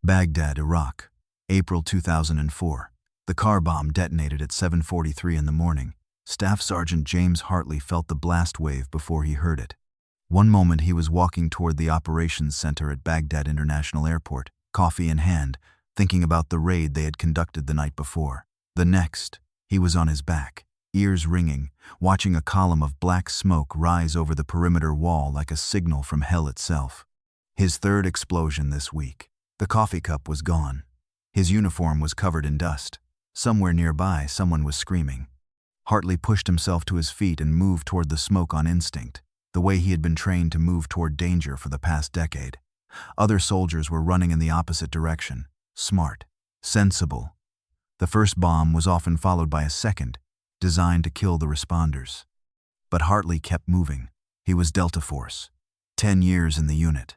Baghdad, Iraq, April 2004. The car bomb detonated at 7:43 in the morning. Staff Sergeant James Hartley felt the blast wave before he heard it. One moment he was walking toward the operations center at Baghdad International Airport, coffee in hand, thinking about the raid they had conducted the night before. The next, he was on his back, ears ringing, watching a column of black smoke rise over the perimeter wall like a signal from hell itself. His third explosion this week. The coffee cup was gone. His uniform was covered in dust. Somewhere nearby, someone was screaming. Hartley pushed himself to his feet and moved toward the smoke on instinct, the way he had been trained to move toward danger for the past decade. Other soldiers were running in the opposite direction. Smart. Sensible. The first bomb was often followed by a second, designed to kill the responders. But Hartley kept moving. He was Delta Force. 10 years in the unit.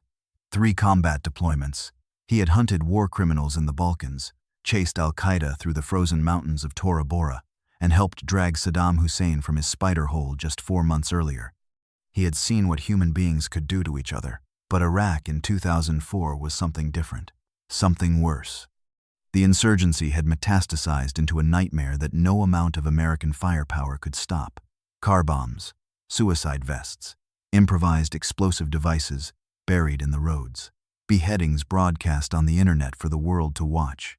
3 combat deployments. He had hunted war criminals in the Balkans, chased Al-Qaeda through the frozen mountains of Tora Bora, and helped drag Saddam Hussein from his spider hole just 4 months earlier. He had seen what human beings could do to each other, but Iraq in 2004 was something different, something worse. The insurgency had metastasized into a nightmare that no amount of American firepower could stop. Car bombs, suicide vests, improvised explosive devices buried in the roads. Beheadings broadcast on the internet for the world to watch.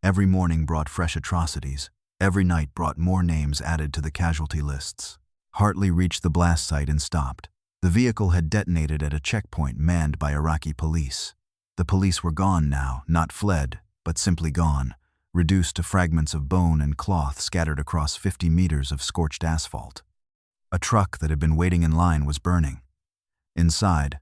Every morning brought fresh atrocities. Every night brought more names added to the casualty lists. Hartley reached the blast site and stopped. The vehicle had detonated at a checkpoint manned by Iraqi police. The police were gone now, not fled, but simply gone, reduced to fragments of bone and cloth scattered across 50 meters of scorched asphalt. A truck that had been waiting in line was burning. Inside,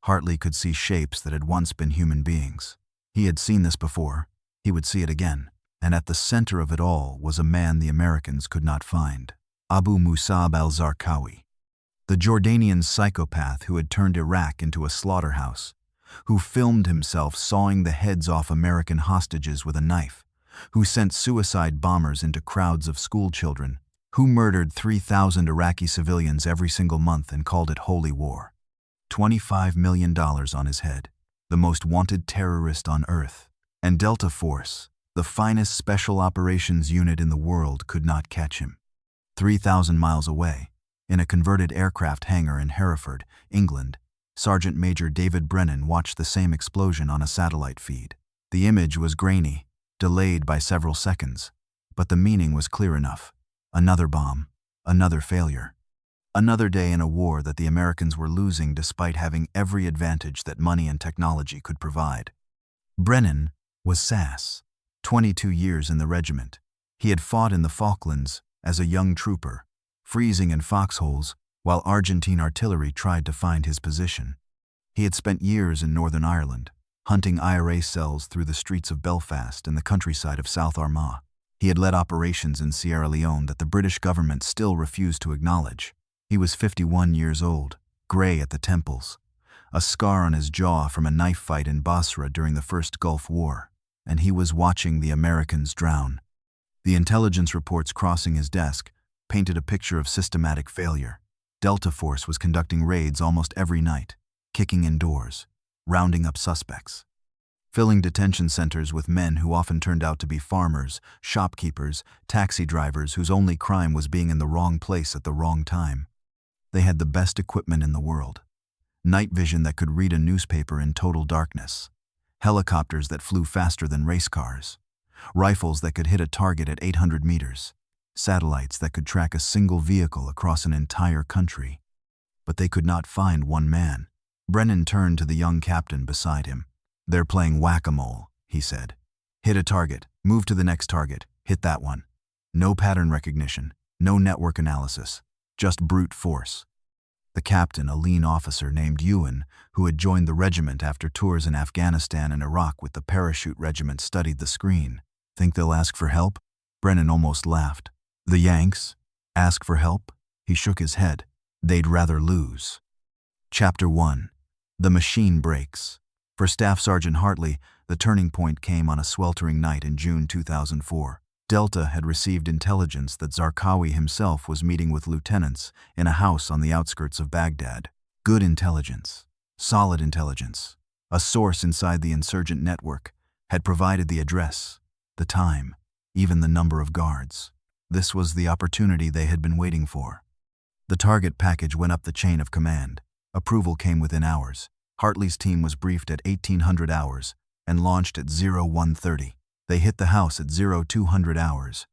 Hartley could see shapes that had once been human beings. He had seen this before. He would see it again. And at the center of it all was a man the Americans could not find. Abu Musab al-Zarqawi. The Jordanian psychopath who had turned Iraq into a slaughterhouse, who filmed himself sawing the heads off American hostages with a knife, who sent suicide bombers into crowds of schoolchildren, who murdered 3,000 Iraqi civilians every single month and called it holy war. $25 million on his head, the most wanted terrorist on earth. And Delta Force, the finest special operations unit in the world, could not catch him. 3,000 miles away, in a converted aircraft hangar in Hereford, England, Sergeant Major David Brennan watched the same explosion on a satellite feed. The image was grainy, delayed by several seconds, but the meaning was clear enough. Another bomb, another failure. Another day in a war that the Americans were losing despite having every advantage that money and technology could provide. Brennan was SAS, 22 years in the regiment. He had fought in the Falklands as a young trooper, freezing in foxholes while Argentine artillery tried to find his position. He had spent years in Northern Ireland, hunting IRA cells through the streets of Belfast and the countryside of South Armagh. He had led operations in Sierra Leone that the British government still refused to acknowledge. He was 51 years old, gray at the temples, a scar on his jaw from a knife fight in Basra during the First Gulf War, and he was watching the Americans drown. The intelligence reports crossing his desk painted a picture of systematic failure. Delta Force was conducting raids almost every night, kicking in doors, rounding up suspects, filling detention centers with men who often turned out to be farmers, shopkeepers, taxi drivers whose only crime was being in the wrong place at the wrong time. They had the best equipment in the world. Night vision that could read a newspaper in total darkness. Helicopters that flew faster than race cars. Rifles that could hit a target at 800 meters. Satellites that could track a single vehicle across an entire country. But they could not find one man. Brennan turned to the young captain beside him. "They're playing whack-a-mole," he said. "Hit a target, move to the next target, hit that one. No pattern recognition, no network analysis. Just brute force." The captain, a lean officer named Ewan, who had joined the regiment after tours in Afghanistan and Iraq with the parachute regiment, studied the screen. "Think they'll ask for help?" Brennan almost laughed. "The Yanks? Ask for help?" He shook his head. "They'd rather lose." Chapter 1. The Machine Breaks. For Staff Sergeant Hartley, the turning point came on a sweltering night in June 2004. Delta had received intelligence that Zarqawi himself was meeting with lieutenants in a house on the outskirts of Baghdad. Good intelligence. Solid intelligence. A source inside the insurgent network, had provided the address, the time, even the number of guards. This was the opportunity they had been waiting for. The target package went up the chain of command. Approval came within hours. Hartley's team was briefed at 1800 hours and launched at 0130. They hit the house at 0200 hours.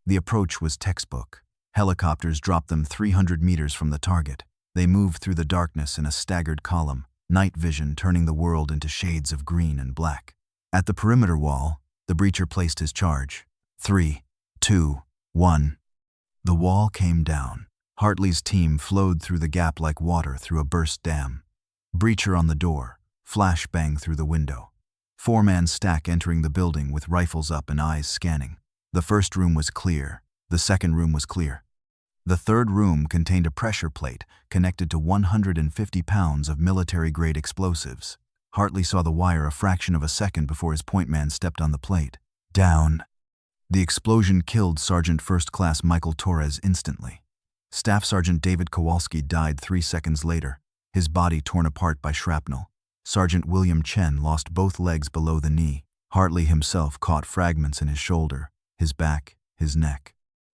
The approach was textbook. Helicopters dropped them 300 meters from the target. They moved through the darkness in a staggered column, night vision turning the world into shades of green and black. At the perimeter wall, the breacher placed his charge. 3, 2, 1. The wall came down. Hartley's team flowed through the gap like water through a burst dam. Breacher on the door, flashbang through the window. Four-man stack entering the building with rifles up and eyes scanning. The first room was clear. The second room was clear. The third room contained a pressure plate connected to 150 pounds of military-grade explosives. Hartley saw the wire a fraction of a second before his point man stepped on the plate. Down. The explosion killed Sergeant First Class Michael Torres instantly. Staff Sergeant David Kowalski died 3 seconds later, his body torn apart by shrapnel. Sergeant William Chen lost both legs below the knee. Hartley himself caught fragments in his shoulder, his back, his neck.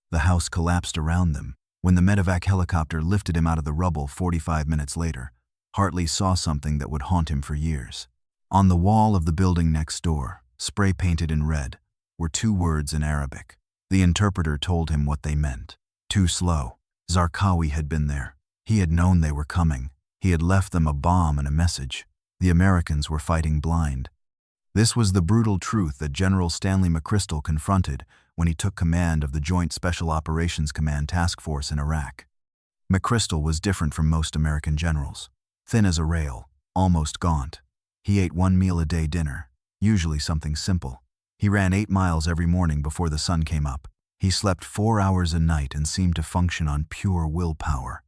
The house collapsed around them. When the medevac helicopter lifted him out of the rubble 45 minutes later, Hartley saw something that would haunt him for years. On the wall of the building next door, spray-painted in red, were 2 words in Arabic. The interpreter told him what they meant. Too slow. Zarqawi had been there. He had known they were coming. He had left them a bomb and a message. The Americans were fighting blind. This was the brutal truth that General Stanley McChrystal confronted when he took command of the Joint Special Operations Command Task Force in Iraq. McChrystal was different from most American generals. Thin as a rail, almost gaunt. He ate 1 meal a day dinner, usually something simple. He ran 8 miles every morning before the sun came up. He slept 4 hours a night and seemed to function on pure willpower.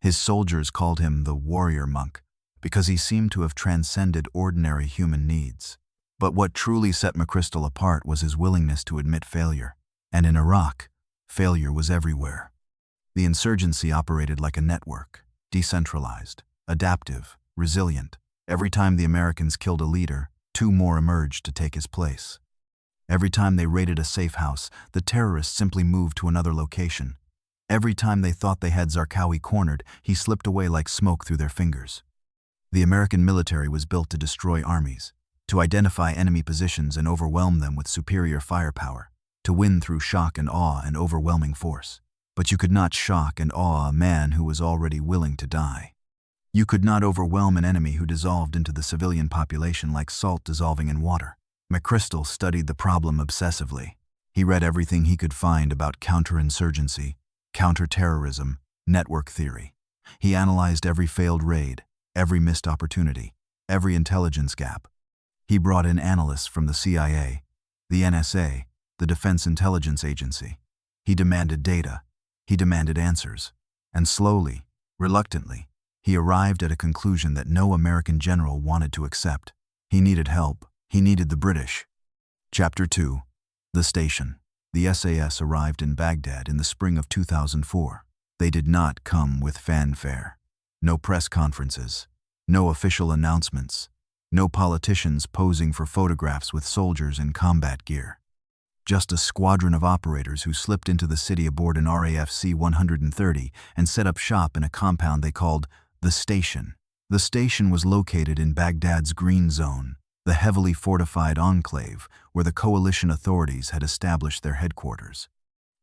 His soldiers called him the warrior monk because he seemed to have transcended ordinary human needs. But what truly set McChrystal apart was his willingness to admit failure. And in Iraq, failure was everywhere. The insurgency operated like a network, decentralized, adaptive, resilient. Every time the Americans killed a leader, 2 more emerged to take his place. Every time they raided a safe house, the terrorists simply moved to another location. Every time they thought they had Zarqawi cornered, he slipped away like smoke through their fingers. The American military was built to destroy armies, to identify enemy positions and overwhelm them with superior firepower, to win through shock and awe and overwhelming force. But you could not shock and awe a man who was already willing to die. You could not overwhelm an enemy who dissolved into the civilian population like salt dissolving in water. McChrystal studied the problem obsessively. He read everything he could find about counterinsurgency, counterterrorism, network theory. He analyzed every failed raid, every missed opportunity, every intelligence gap. He brought in analysts from the CIA, the NSA, the Defense Intelligence Agency. He demanded data. He demanded answers. And slowly, reluctantly, he arrived at a conclusion that no American general wanted to accept. He needed help. He needed the British. Chapter 2. The Station. The SAS arrived in Baghdad in the spring of 2004. They did not come with fanfare. No press conferences. No official announcements. No politicians posing for photographs with soldiers in combat gear. Just a squadron of operators who slipped into the city aboard an RAF C-130 and set up shop in a compound they called the Station. The station was located in Baghdad's Green Zone, the heavily fortified enclave where the coalition authorities had established their headquarters.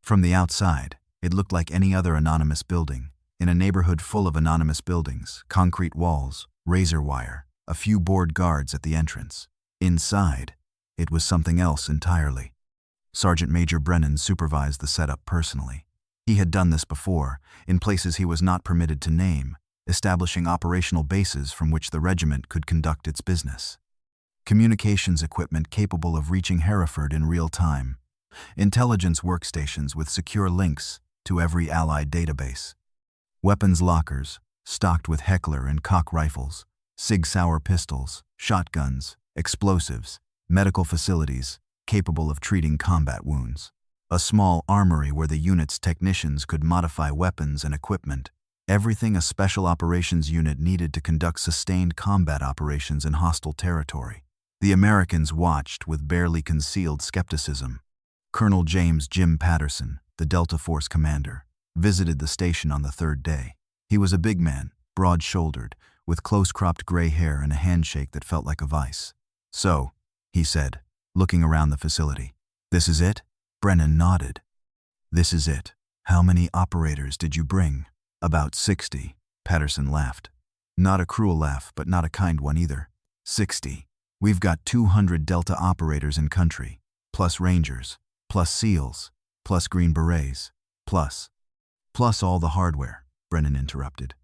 From the outside, it looked like any other anonymous building, in a neighborhood full of anonymous buildings, concrete walls, razor wire, a few board guards at the entrance. Inside, it was something else entirely. Sergeant Major Brennan supervised the setup personally. He had done this before, in places he was not permitted to name, establishing operational bases from which the regiment could conduct its business. Communications equipment capable of reaching Hereford in real time. Intelligence workstations with secure links to every Allied database. Weapons lockers, stocked with Heckler and Koch rifles, Sig Sauer pistols, shotguns, explosives, medical facilities capable of treating combat wounds. A small armory where the unit's technicians could modify weapons and equipment. Everything a special operations unit needed to conduct sustained combat operations in hostile territory. The Americans watched with barely concealed skepticism. Colonel James Jim Patterson, the Delta Force commander, visited the station on the third day. He was a big man, broad-shouldered, with close-cropped gray hair and a handshake that felt like a vice. "So," he said, looking around the facility. "This is it?" Brennan nodded. "This is it. How many operators did you bring?" "About 60, Patterson laughed. Not a cruel laugh, but not a kind one either. 60. We've got 200 Delta operators in country, plus Rangers, plus SEALs, plus Green Berets, plus all the hardware," Brennan interrupted.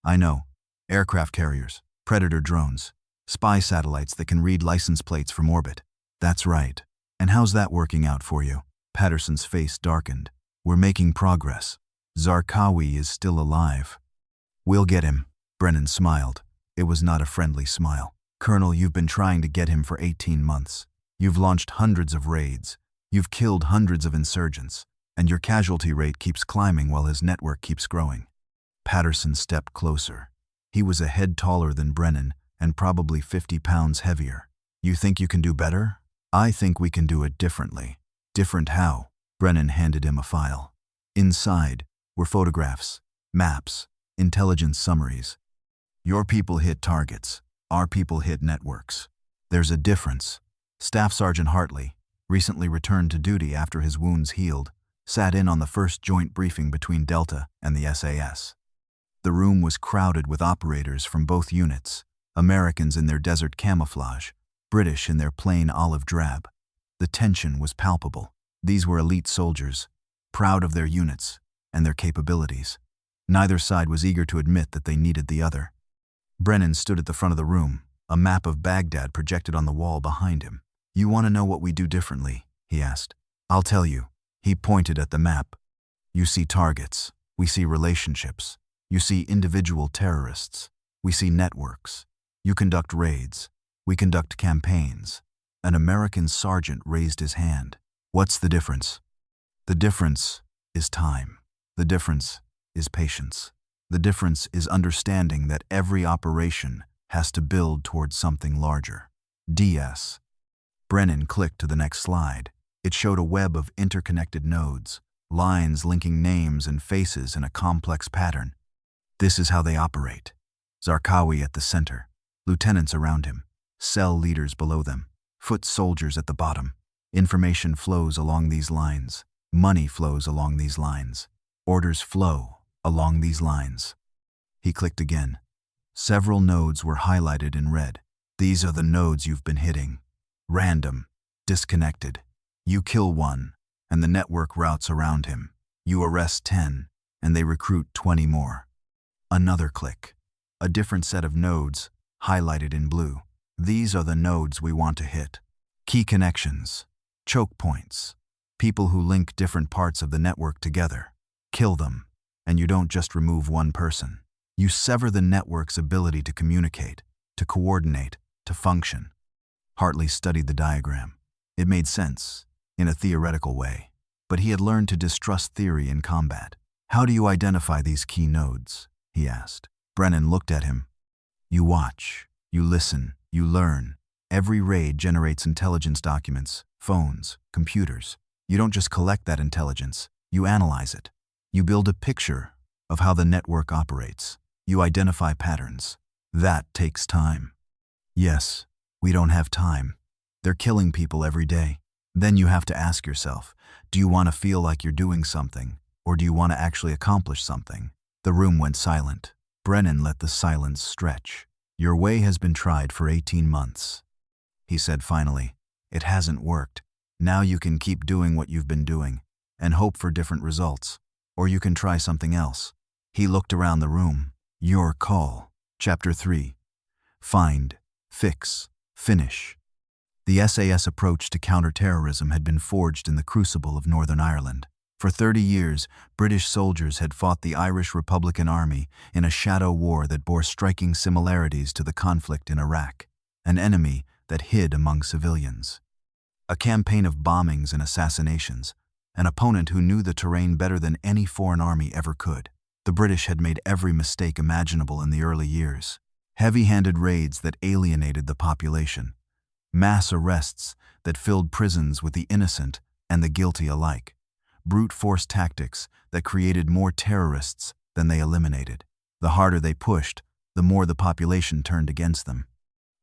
"I know. Aircraft carriers, Predator drones, spy satellites that can read license plates from orbit." "That's right. And how's that working out for you?" Patterson's face darkened. "We're making progress. Zarqawi is still alive." "We'll get him." Brennan smiled. It was not a friendly smile. "Colonel, you've been trying to get him for 18 months. You've launched hundreds of raids. You've killed hundreds of insurgents. And your casualty rate keeps climbing while his network keeps growing." Patterson stepped closer. He was a head taller than Brennan and probably 50 pounds heavier. "You think you can do better?" "I think we can do it differently." "Different how?" Brennan handed him a file. Inside were photographs, maps, intelligence summaries. "Your people hit targets. Our people hit networks. There's a difference." Staff Sergeant Hartley, recently returned to duty after his wounds healed, sat in on the first joint briefing between Delta and the SAS. The room was crowded with operators from both units, Americans in their desert camouflage, British in their plain olive drab. The tension was palpable. These were elite soldiers, proud of their units and their capabilities. Neither side was eager to admit that they needed the other. Brennan stood at the front of the room, a map of Baghdad projected on the wall behind him. "You want to know what we do differently?" he asked. "I'll tell you." He pointed at the map. "You see targets. We see relationships. You see individual terrorists. We see networks. You conduct raids. We conduct campaigns." An American sergeant raised his hand. "What's the difference?" "The difference is time. The difference is patience. The difference is understanding that every operation has to build towards something larger." DS. Brennan clicked to the next slide. It showed a web of interconnected nodes, lines linking names and faces in a complex pattern. "This is how they operate." Zarqawi at the center, lieutenants around him, cell leaders below them, foot soldiers at the bottom. Information flows along these lines. Money flows along these lines. Orders flow along these lines. He clicked again. Several nodes were highlighted in red. "These are the nodes you've been hitting. Random, disconnected. You kill one, and the network routes around him. You arrest 10, and they recruit 20 more." Another click. A different set of nodes, highlighted in blue. "These are the nodes we want to hit. Key connections, choke points, people who link different parts of the network together. Kill them, and you don't just remove one person. You sever the network's ability to communicate, to coordinate, to function." Hartley studied the diagram. It made sense, in a theoretical way, but he had learned to distrust theory in combat. "How do you identify these key nodes?" he asked. Brennan looked at him. "You watch, you listen, you learn. Every raid generates intelligence documents, phones, computers. You don't just collect that intelligence, you analyze it. You build a picture of how the network operates. You identify patterns. That takes time." "Yes, we don't have time. They're killing people every day." Then you have to ask yourself, do you want to feel like you're doing something, or do you want to actually accomplish something? The room went silent. Brennan let the silence stretch. "Your way has been tried for 18 months. He said finally. "It hasn't worked. Now you can keep doing what you've been doing and hope for different results. Or you can try something else." He looked around the room. "Your call." Chapter 3. Find, Fix, Finish. The SAS approach to counterterrorism had been forged in the crucible of Northern Ireland. For 30 years, British soldiers had fought the Irish Republican Army in a shadow war that bore striking similarities to the conflict in Iraq, an enemy that hid among civilians. A campaign of bombings and assassinations, an opponent who knew the terrain better than any foreign army ever could. The British had made every mistake imaginable in the early years. Heavy-handed raids that alienated the population, Mass arrests that filled prisons with the innocent and the guilty alike. Brute force tactics that created more terrorists than they eliminated. The harder they pushed, the more the population turned against them.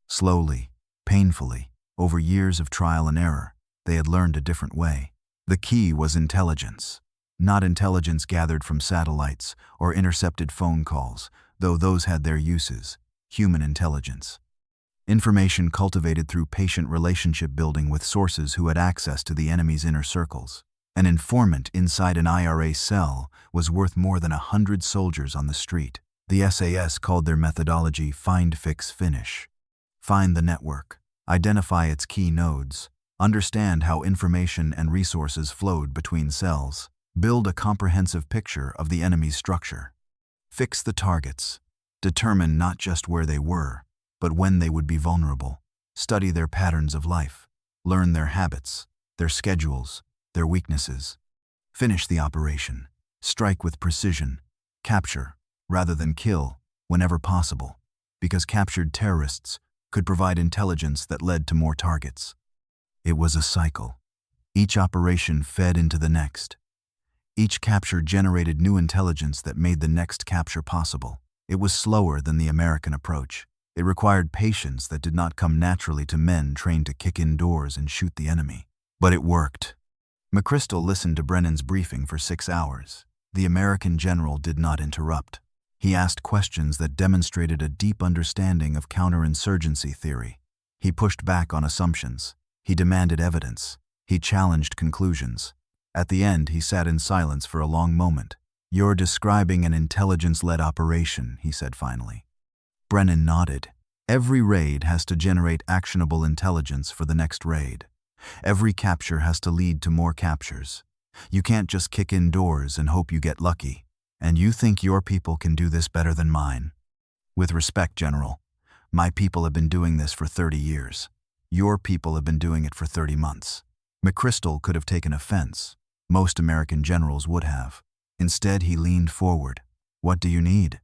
Slowly, painfully, over years of trial and error, they had learned a different way. The key was intelligence. Not intelligence gathered from satellites or intercepted phone calls, though those had their uses. Human intelligence. Information cultivated through patient relationship building with sources who had access to the enemy's inner circles. An informant inside an IRA cell was worth more than 100 soldiers on the street. The SAS called their methodology Find, Fix, Finish. Find the network, identify its key nodes, understand how information and resources flowed between cells, build a comprehensive picture of the enemy's structure. Fix the targets, determine not just where they were, but when they would be vulnerable. Study their patterns of life, learn their habits, their schedules, their weaknesses. Finish the operation, strike with precision, capture, rather than kill, whenever possible, because captured terrorists could provide intelligence that led to more targets. It was a cycle. Each operation fed into the next. Each capture generated new intelligence that made the next capture possible. It was slower than the American approach. It required patience that did not come naturally to men trained to kick in doors and shoot the enemy. But it worked. McChrystal listened to Brennan's briefing for 6 hours. The American general did not interrupt. He asked questions that demonstrated a deep understanding of counterinsurgency theory. He pushed back on assumptions. He demanded evidence. He challenged conclusions. At the end, he sat in silence for a long moment. "You're describing an intelligence-led operation," he said finally. Brennan nodded. Every raid has to generate actionable intelligence for the next raid. Every capture has to lead to more captures. You can't just kick in doors and hope you get lucky. And you think your people can do this better than mine? With respect, General, my people have been doing this for 30 years. Your people have been doing it for 30 months. McChrystal could have taken offense. Most American generals would have. Instead, he leaned forward. What do you need?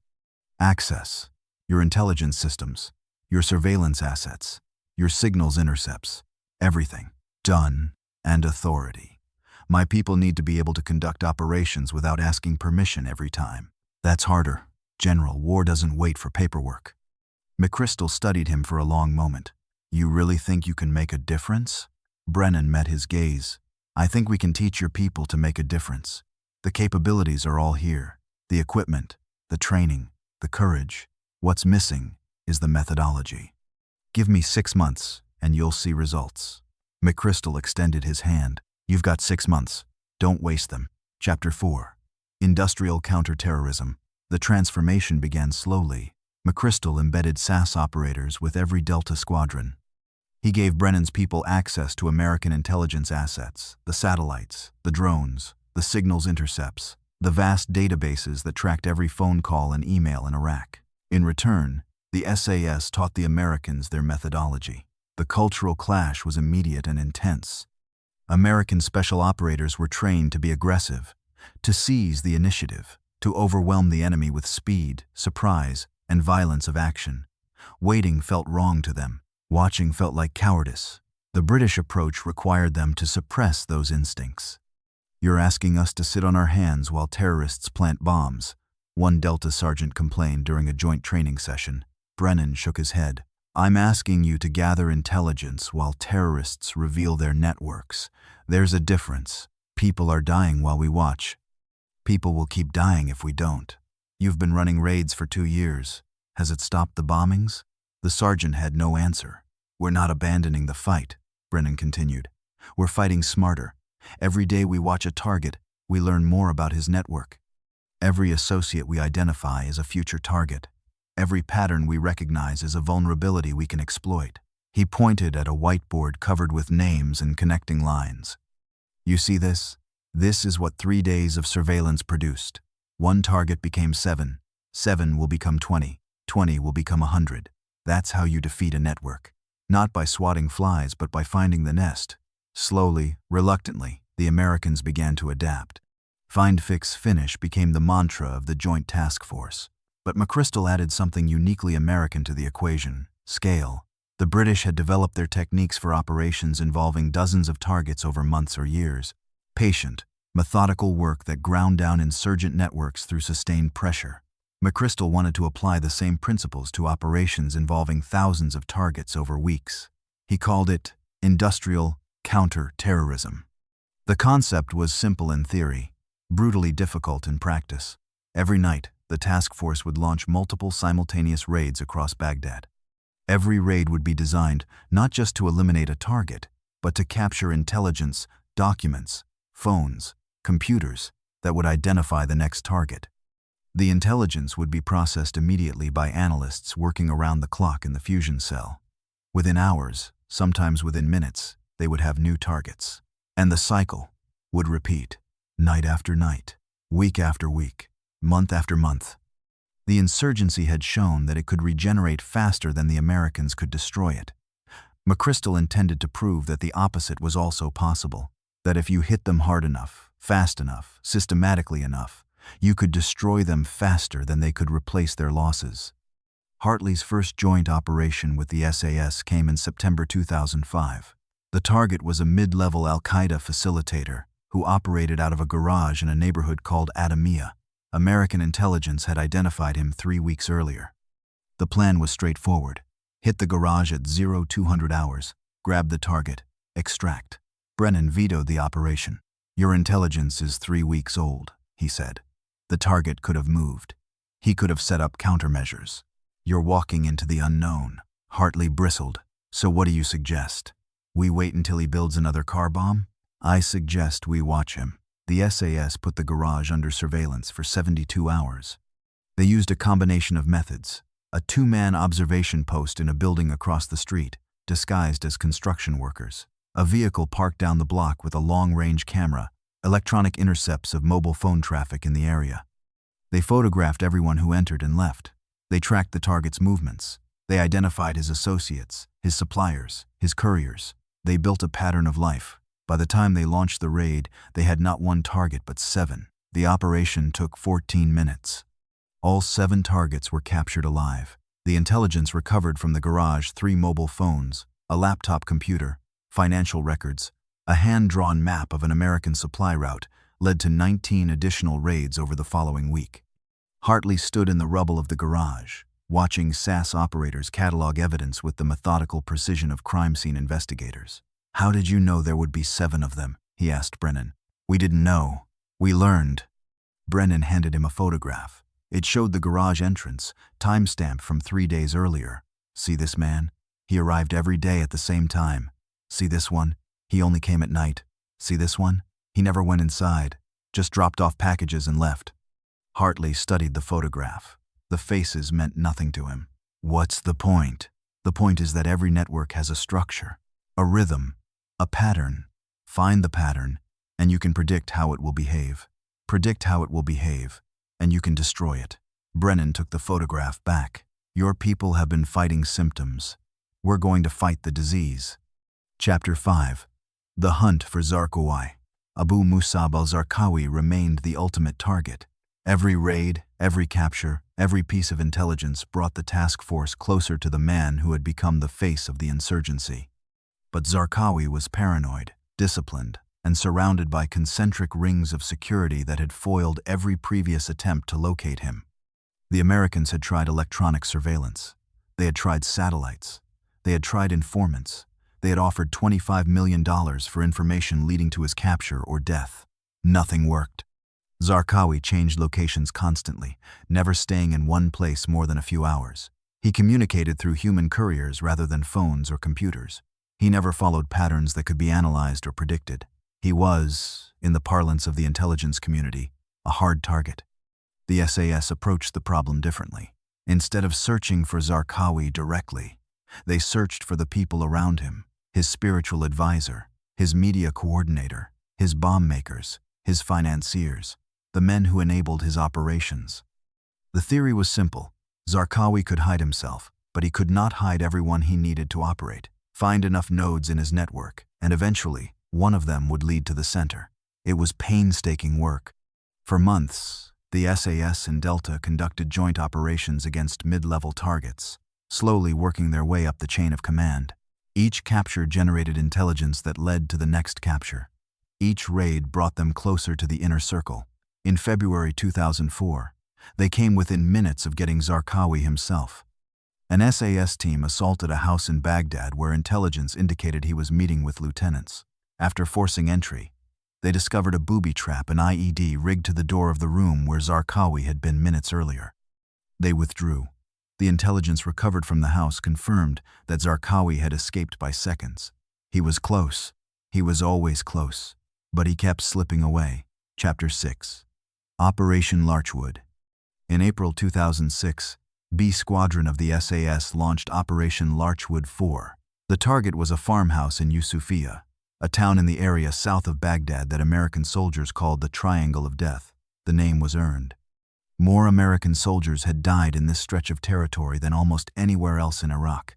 Access. Your intelligence systems. Your surveillance assets. Your signals intercepts. Everything. Done. And authority. My people need to be able to conduct operations without asking permission every time. That's harder. General, war doesn't wait for paperwork. McChrystal studied him for a long moment. You really think you can make a difference? Brennan met his gaze. I think we can teach your people to make a difference. The capabilities are all here. The equipment, the training, the courage. What's missing is the methodology. Give me 6 months and you'll see results. McChrystal extended his hand. You've got 6 months. Don't waste them. Chapter 4. Industrial Counterterrorism. The transformation began slowly. McChrystal embedded SAS operators with every Delta squadron. He gave Brennan's people access to American intelligence assets, the satellites, the drones, the signals intercepts, the vast databases that tracked every phone call and email in Iraq. In return, the SAS taught the Americans their methodology. The cultural clash was immediate and intense. American special operators were trained to be aggressive, to seize the initiative, to overwhelm the enemy with speed, surprise, and violence of action. Waiting felt wrong to them. Watching felt like cowardice. The British approach required them to suppress those instincts. You're asking us to sit on our hands while terrorists plant bombs, one Delta sergeant complained during a joint training session. Brennan shook his head. I'm asking you to gather intelligence while terrorists reveal their networks. There's a difference. People are dying while we watch. People will keep dying if we don't. You've been running raids for 2 years. Has it stopped the bombings? The sergeant had no answer. We're not abandoning the fight, Brennan continued. We're fighting smarter. Every day we watch a target, we learn more about his network. Every associate we identify is a future target. Every pattern we recognize is a vulnerability we can exploit. He pointed at a whiteboard covered with names and connecting lines. You see this? This is what 3 days of surveillance produced. 1 target became 7. 7 will become 20. 20 will become 100. That's how you defeat a network. Not by swatting flies, but by finding the nest. Slowly, reluctantly, the Americans began to adapt. Find, Fix, Finish became the mantra of the Joint Task Force. But McChrystal added something uniquely American to the equation: scale. The British had developed their techniques for operations involving dozens of targets over months or years. Patient, methodical work that ground down insurgent networks through sustained pressure. McChrystal wanted to apply the same principles to operations involving thousands of targets over weeks. He called it industrial counterterrorism. The concept was simple in theory, brutally difficult in practice. Every night, the task force would launch multiple simultaneous raids across Baghdad. Every raid would be designed not just to eliminate a target, but to capture intelligence, documents, phones, computers that would identify the next target. The intelligence would be processed immediately by analysts working around the clock in the fusion cell. Within hours, sometimes within minutes, they would have new targets. And the cycle would repeat, night after night, week after week, month after month. The insurgency had shown that it could regenerate faster than the Americans could destroy it. McChrystal intended to prove that the opposite was also possible, that if you hit them hard enough, fast enough, systematically enough, you could destroy them faster than they could replace their losses. Hartley's first joint operation with the SAS came in September 2005. The target was a mid-level Al-Qaeda facilitator who operated out of a garage in a neighborhood called Adamiyah. American intelligence had identified him 3 weeks earlier. The plan was straightforward. Hit the garage at 0200 hours, grab the target, extract. Brennan vetoed the operation. "Your intelligence is 3 weeks old," he said. The target could have moved. He could have set up countermeasures. "You're walking into the unknown." Hartley bristled. "So what do you suggest? We wait until he builds another car bomb? I suggest we watch him." The SAS put the garage under surveillance for 72 hours. They used a combination of methods. A 2-man observation post in a building across the street, disguised as construction workers. A vehicle parked down the block with a long-range camera, electronic intercepts of mobile phone traffic in the area. They photographed everyone who entered and left. They tracked the target's movements. They identified his associates, his suppliers, his couriers. They built a pattern of life. By the time they launched the raid, they had not 1 target but 7. The operation took 14 minutes. All 7 targets were captured alive. The intelligence recovered from the garage 3 mobile phones, a laptop computer, financial records. A hand-drawn map of an American supply route led to 19 additional raids over the following week. Hartley stood in the rubble of the garage, watching SAS operators catalog evidence with the methodical precision of crime scene investigators. "How did you know there would be 7 of them?" he asked Brennan. "We didn't know. We learned." Brennan handed him a photograph. It showed the garage entrance, time-stamped from 3 days earlier. "See this man? He arrived every day at the same time. See this one? He only came at night. See this one? He never went inside, just dropped off packages and left." Hartley studied the photograph. The faces meant nothing to him. "What's the point?" "The point is that every network has a structure, a rhythm, a pattern. Find the pattern, and you can predict how it will behave. Predict how it will behave, and you can destroy it." Brennan took the photograph back. "Your people have been fighting symptoms. We're going to fight the disease." Chapter 5. The Hunt for Zarqawi. Abu Musab al-Zarqawi remained the ultimate target. Every raid, every capture, every piece of intelligence brought the task force closer to the man who had become the face of the insurgency. But Zarqawi was paranoid, disciplined, and surrounded by concentric rings of security that had foiled every previous attempt to locate him. The Americans had tried electronic surveillance. They had tried satellites. They had tried informants. They had offered $25 million for information leading to his capture or death. Nothing worked. Zarqawi changed locations constantly, never staying in one place more than a few hours. He communicated through human couriers rather than phones or computers. He never followed patterns that could be analyzed or predicted. He was, in the parlance of the intelligence community, a hard target. The SAS approached the problem differently. Instead of searching for Zarqawi directly, they searched for the people around him, his spiritual advisor, his media coordinator, his bomb makers, his financiers, the men who enabled his operations. The theory was simple. Zarqawi could hide himself, but he could not hide everyone he needed to operate. Find enough nodes in his network, and eventually, one of them would lead to the center. It was painstaking work. For months, the SAS and Delta conducted joint operations against mid-level targets. slowly working their way up the chain of command. Each capture generated intelligence that led to the next capture. Each raid brought them closer to the inner circle. In February 2004, they came within minutes of getting Zarqawi himself. An SAS team assaulted a house in Baghdad where intelligence indicated he was meeting with lieutenants. After forcing entry, they discovered a booby trap, an IED rigged to the door of the room where Zarqawi had been minutes earlier. They withdrew. The intelligence recovered from the house confirmed that Zarqawi had escaped by seconds. He was close. He was always close. But he kept slipping away. Chapter 6. Operation Larchwood. In April 2006, B Squadron of the SAS launched Operation Larchwood 4. The target was a farmhouse in Yusufia, a town in the area south of Baghdad that American soldiers called the Triangle of Death. The name was earned. More American soldiers had died in this stretch of territory than almost anywhere else in Iraq.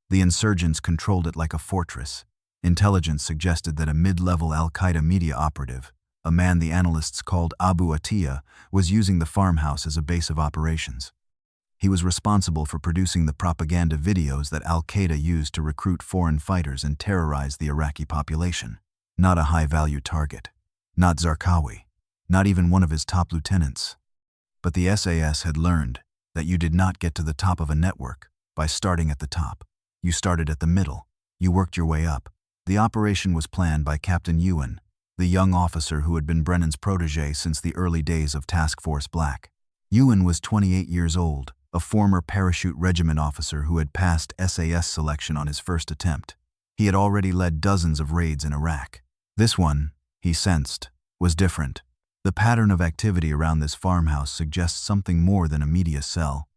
The insurgents controlled it like a fortress. Intelligence suggested that a mid-level Al-Qaeda media operative, a man the analysts called Abu Atiyah, was using the farmhouse as a base of operations. He was responsible for producing the propaganda videos that Al-Qaeda used to recruit foreign fighters and terrorize the Iraqi population. Not a high-value target. Not Zarqawi. Not even one of his top lieutenants. But the SAS had learned that you did not get to the top of a network by starting at the top. You started at the middle. You worked your way up. The operation was planned by Captain Ewan, the young officer who had been Brennan's protege since the early days of Task Force Black. Ewan was 28 years old, a former parachute regiment officer who had passed SAS selection on his first attempt. He had already led dozens of raids in Iraq. This one, he sensed, was different. The pattern of activity around this farmhouse suggests something more than a media cell.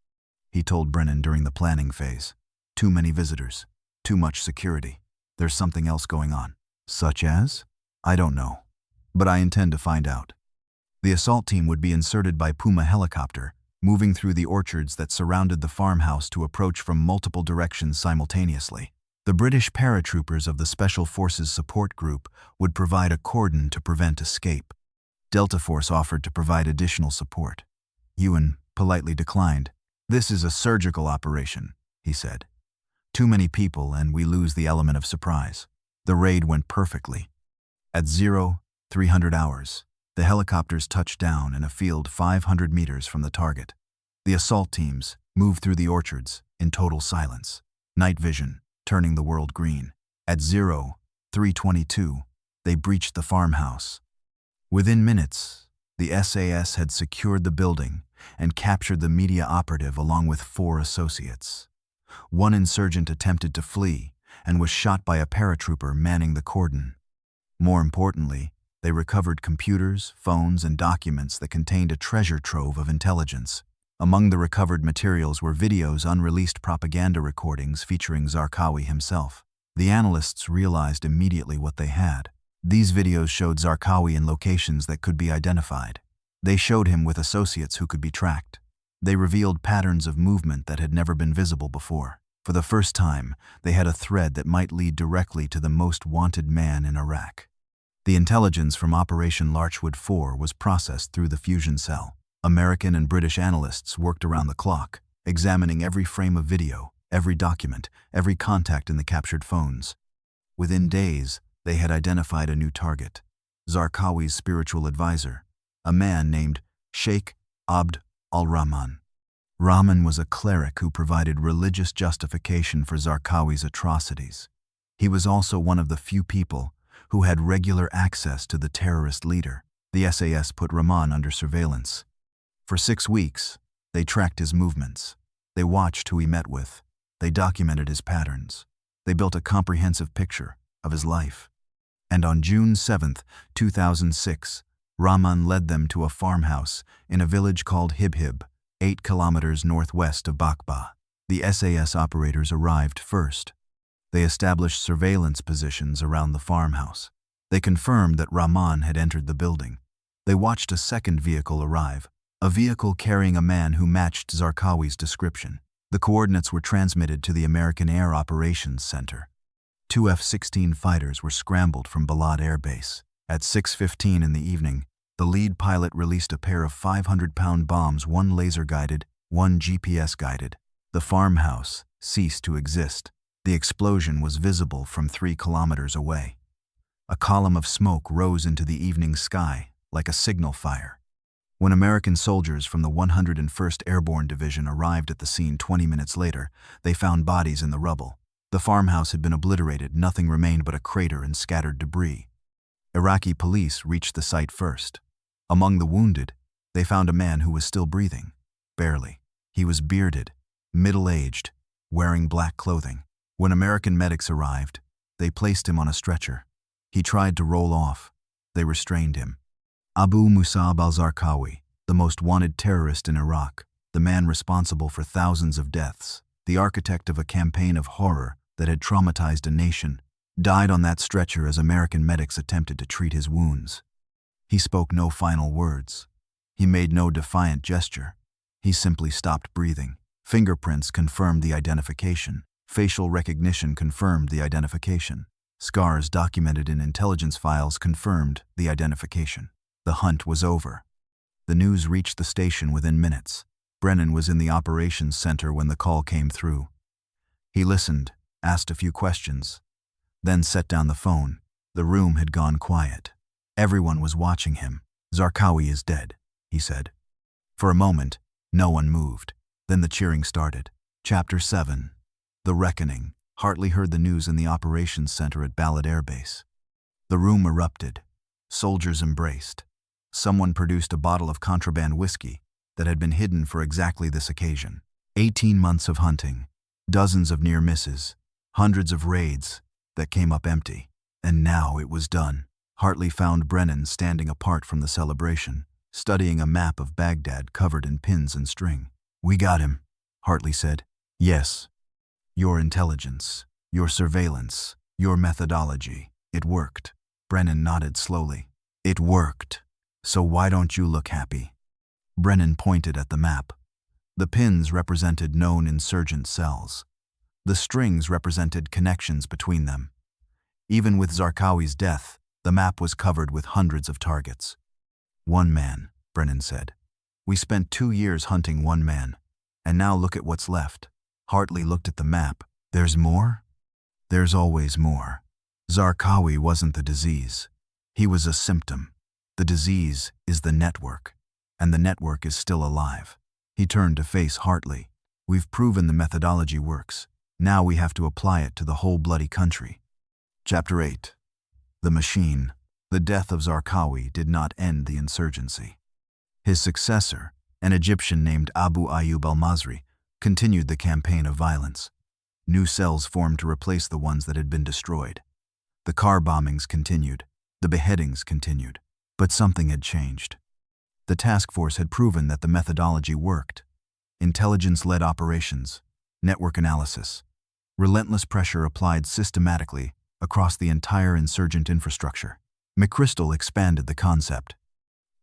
He told Brennan during the planning phase. Too many visitors. Too much security. There's something else going on. Such as? I don't know. But I intend to find out. The assault team would be inserted by Puma helicopter, moving through the orchards that surrounded the farmhouse to approach from multiple directions simultaneously. The British paratroopers of the Special Forces Support Group would provide a cordon to prevent escape. Delta Force offered to provide additional support. Ewan politely declined. "This is a surgical operation," he said. "Too many people and we lose the element of surprise." The raid went perfectly. At 0300 hours, the helicopters touched down in a field 500 meters from the target. The assault teams moved through the orchards in total silence. Night vision, turning the world green. At 0322, they breached the farmhouse. Within minutes, the SAS had secured the building and captured the media operative along with 4 associates. One insurgent attempted to flee and was shot by a paratrooper manning the cordon. More importantly, they recovered computers, phones, and documents that contained a treasure trove of intelligence. Among the recovered materials were videos, unreleased propaganda recordings featuring Zarqawi himself. The analysts realized immediately what they had. These videos showed Zarqawi in locations that could be identified. They showed him with associates who could be tracked. They revealed patterns of movement that had never been visible before. For the first time, they had a thread that might lead directly to the most wanted man in Iraq. The intelligence from Operation Larchwood 4 was processed through the fusion cell. American and British analysts worked around the clock, examining every frame of video, every document, every contact in the captured phones. Within days, they had identified a new target, Zarqawi's spiritual advisor, a man named Sheikh Abd al-Rahman. Rahman was a cleric who provided religious justification for Zarqawi's atrocities. He was also one of the few people who had regular access to the terrorist leader. The SAS put Rahman under surveillance. For 6 weeks, they tracked his movements. They watched who he met with. They documented his patterns. They built a comprehensive picture of his life. And on June 7, 2006, Rahman led them to a farmhouse in a village called Hibhib, 8 kilometers northwest of Bakba. The SAS operators arrived first. They established surveillance positions around the farmhouse. They confirmed that Rahman had entered the building. They watched a second vehicle arrive, a vehicle carrying a man who matched Zarqawi's description. The coordinates were transmitted to the American Air Operations Center. 2 F-16 fighters were scrambled from Balad Air Base. At 6:15 in the evening, the lead pilot released a pair of 500-pound bombs, one laser-guided, one GPS-guided. The farmhouse ceased to exist. The explosion was visible from 3 kilometers away. A column of smoke rose into the evening sky like a signal fire. When American soldiers from the 101st Airborne Division arrived at the scene 20 minutes later, they found bodies in the rubble. The farmhouse had been obliterated, nothing remained but a crater and scattered debris. Iraqi police reached the site first. Among the wounded, they found a man who was still breathing. Barely. He was bearded, middle-aged, wearing black clothing. When American medics arrived, they placed him on a stretcher. He tried to roll off. They restrained him. Abu Musab al-Zarqawi, the most wanted terrorist in Iraq, the man responsible for thousands of deaths, the architect of a campaign of horror that had traumatized a nation, died on that stretcher as American medics attempted to treat his wounds. He spoke no final words. He made no defiant gesture. He simply stopped breathing. Fingerprints confirmed the identification. Facial recognition confirmed the identification. Scars documented in intelligence files confirmed the identification. The hunt was over. The news reached the station within minutes. Brennan was in the operations center when the call came through. He listened, asked a few questions, then set down the phone. The room had gone quiet. Everyone was watching him. "Zarqawi is dead," he said. For a moment, no one moved. Then the cheering started. Chapter 7. The Reckoning. Hartley heard the news in the operations center at Balad Air Base. The room erupted. Soldiers embraced. Someone produced a bottle of contraband whiskey that had been hidden for exactly this occasion. 18 months of hunting, dozens of near misses, hundreds of raids that came up empty. And now it was done. Hartley found Brennan standing apart from the celebration, studying a map of Baghdad covered in pins and string. "We got him," Hartley said. "Yes. Your intelligence, your surveillance, your methodology. It worked." Brennan nodded slowly. "It worked. So why don't you look happy?" Brennan pointed at the map. The pins represented known insurgent cells. The strings represented connections between them. Even with Zarqawi's death, the map was covered with hundreds of targets. "One man," Brennan said. "We spent 2 years hunting one man, and now look at what's left." Hartley looked at the map. "There's more?" "There's always more. Zarqawi wasn't the disease. He was a symptom. The disease is the network, and the network is still alive." He turned to face Hartley. "We've proven the methodology works. Now we have to apply it to the whole bloody country." Chapter 8. The Machine. The death of Zarqawi did not end the insurgency. His successor, an Egyptian named Abu Ayyub al-Mazri, continued the campaign of violence. New cells formed to replace the ones that had been destroyed. The car bombings continued. The beheadings continued. But something had changed. The task force had proven that the methodology worked. Intelligence-led operations, network analysis, relentless pressure applied systematically across the entire insurgent infrastructure. McChrystal expanded the concept.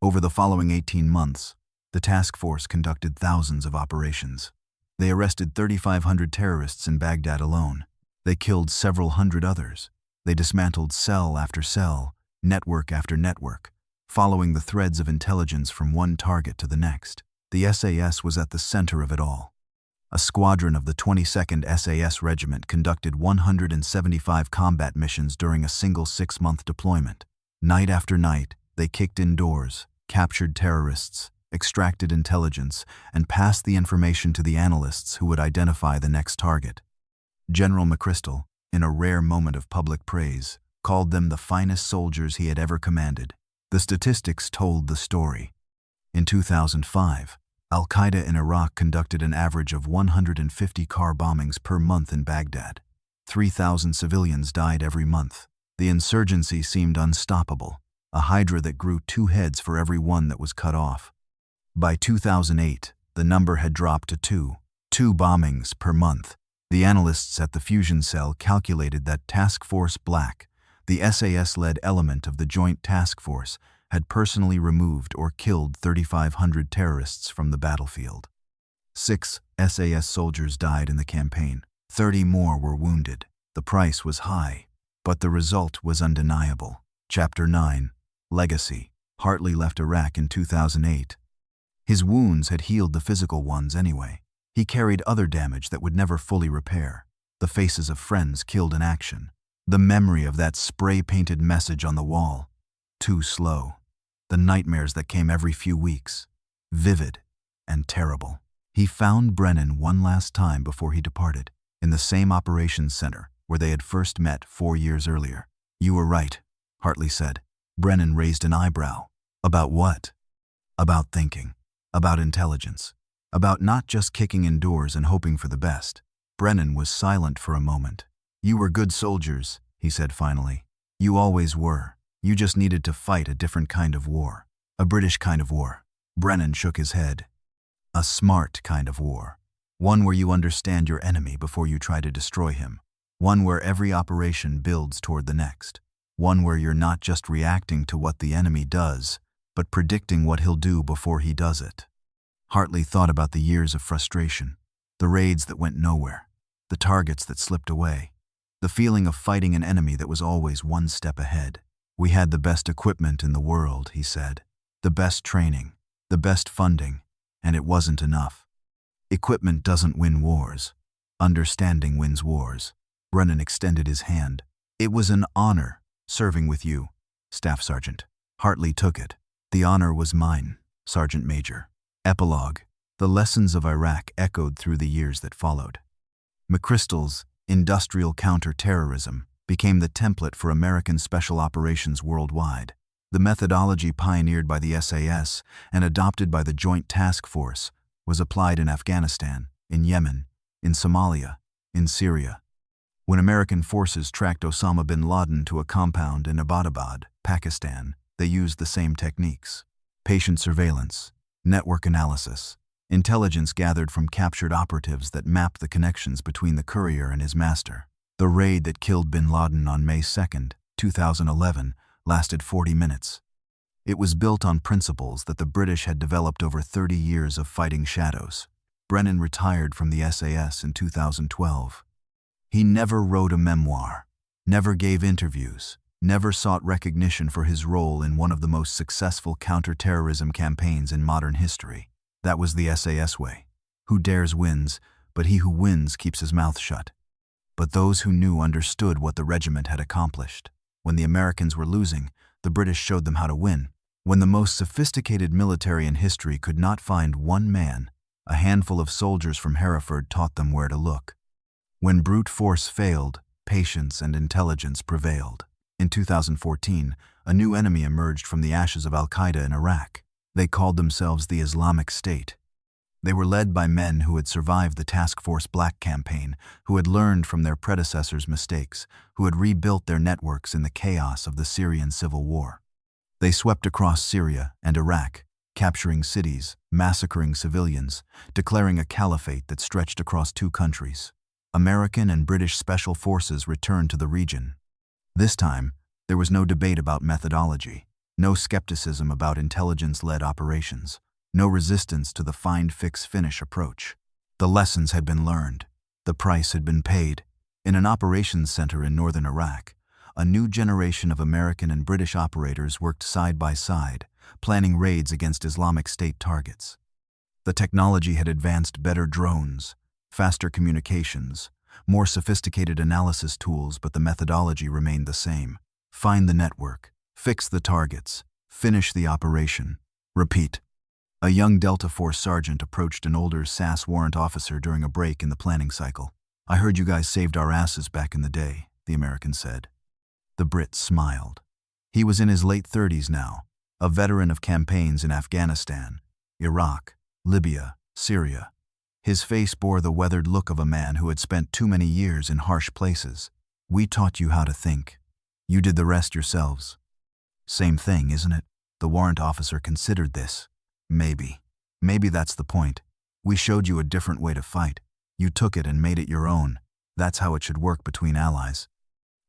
Over the following 18 months, the task force conducted thousands of operations. They arrested 3,500 terrorists in Baghdad alone. They killed several hundred others. They dismantled cell after cell, network after network, following the threads of intelligence from one target to the next. The SAS was at the center of it all. A squadron of the 22nd SAS Regiment conducted 175 combat missions during a single 6-month deployment. Night after night, they kicked in doors, captured terrorists, extracted intelligence, and passed the information to the analysts who would identify the next target. General McChrystal, in a rare moment of public praise, called them the finest soldiers he had ever commanded. The statistics told the story. In 2005, Al-Qaeda in Iraq conducted an average of 150 car bombings per month in Baghdad. 3,000 civilians died every month. The insurgency seemed unstoppable, a hydra that grew 2 heads for every one that was cut off. By 2008, the number had dropped to 2 bombings per month. The analysts at the fusion cell calculated that Task Force Black, the SAS-led element of the Joint Task Force, had personally removed or killed 3,500 terrorists from the battlefield. 6 SAS soldiers died in the campaign. 30 more were wounded. The price was high, but the result was undeniable. Chapter 9. Legacy. Hartley left Iraq in 2008. His wounds had healed the physical ones anyway. He carried other damage that would never fully repair. The faces of friends killed in action. The memory of that spray-painted message on the wall. Too slow. The nightmares that came every few weeks. Vivid and terrible. He found Brennan one last time before he departed, in the same operations center where they had first met 4 years earlier. "You were right," Hartley said. Brennan raised an eyebrow. "About what?" "About thinking. About intelligence. About not just kicking in doors and hoping for the best." Brennan was silent for a moment. "You were good soldiers," he said finally. "You always were. You just needed to fight a different kind of war. A British kind of war." Brennan shook his head. "A smart kind of war. One where you understand your enemy before you try to destroy him. One where every operation builds toward the next. One where you're not just reacting to what the enemy does, but predicting what he'll do before he does it." Hartley thought about the years of frustration, the raids that went nowhere, the targets that slipped away, the feeling of fighting an enemy that was always one step ahead. "We had the best equipment in the world," he said. "The best training, the best funding, and it wasn't enough. Equipment doesn't win wars. Understanding wins wars." Brennan extended his hand. "It was an honor serving with you, Staff Sergeant." Hartley took it. "The honor was mine, Sergeant Major." Epilogue. The lessons of Iraq echoed through the years that followed. McChrystal's industrial counterterrorism became the template for American special operations worldwide. The methodology pioneered by the SAS and adopted by the Joint Task Force was applied in Afghanistan, in Yemen, in Somalia, in Syria. When American forces tracked Osama bin Laden to a compound in Abbottabad, Pakistan, they used the same techniques. Patient surveillance, network analysis, intelligence gathered from captured operatives that mapped the connections between the courier and his master. The raid that killed bin Laden on May 2, 2011, lasted 40 minutes. It was built on principles that the British had developed over 30 years of fighting shadows. Brennan retired from the SAS in 2012. He never wrote a memoir, never gave interviews, never sought recognition for his role in one of the most successful counterterrorism campaigns in modern history. That was the SAS way. Who dares wins, but he who wins keeps his mouth shut. But those who knew understood what the regiment had accomplished. When the Americans were losing, the British showed them how to win. When the most sophisticated military in history could not find one man, a handful of soldiers from Hereford taught them where to look. When brute force failed, patience and intelligence prevailed. In 2014, a new enemy emerged from the ashes of Al-Qaeda in Iraq. They called themselves the Islamic State. They were led by men who had survived the Task Force Black campaign, who had learned from their predecessors' mistakes, who had rebuilt their networks in the chaos of the Syrian civil war. They swept across Syria and Iraq, capturing cities, massacring civilians, declaring a caliphate that stretched across 2 countries. American and British special forces returned to the region. This time, there was no debate about methodology, no skepticism about intelligence-led operations, no resistance to the find, fix, finish approach. The lessons had been learned. The price had been paid. In an operations center in northern Iraq, a new generation of American and British operators worked side by side, planning raids against Islamic State targets. The technology had advanced: better drones, faster communications, more sophisticated analysis tools, but the methodology remained the same. Find the network, fix the targets, finish the operation, repeat. A young Delta Force sergeant approached an older SAS warrant officer during a break in the planning cycle. "I heard you guys saved our asses back in the day," the American said. The Brit smiled. He was in his late 30s now, a veteran of campaigns in Afghanistan, Iraq, Libya, Syria. His face bore the weathered look of a man who had spent too many years in harsh places. "We taught you how to think. You did the rest yourselves." "Same thing, isn't it?" The warrant officer considered this. "Maybe. Maybe that's the point. We showed you a different way to fight. You took it and made it your own. That's how it should work between allies."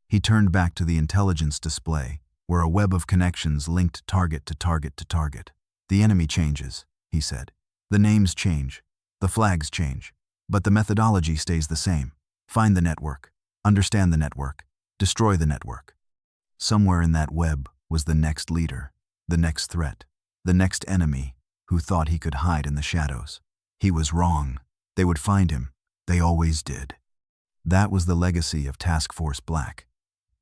He turned back to the intelligence display, where a web of connections linked target to target to target. "The enemy changes," he said. "The names change. The flags change. But the methodology stays the same. Find the network. Understand the network. Destroy the network." Somewhere in that web was the next leader, the next threat, the next enemy who thought he could hide in the shadows. He was wrong. They would find him. They always did. That was the legacy of Task Force Black.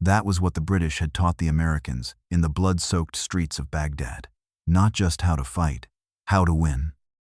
That was what the British had taught the Americans in the blood-soaked streets of Baghdad. Not just how to fight, how to win.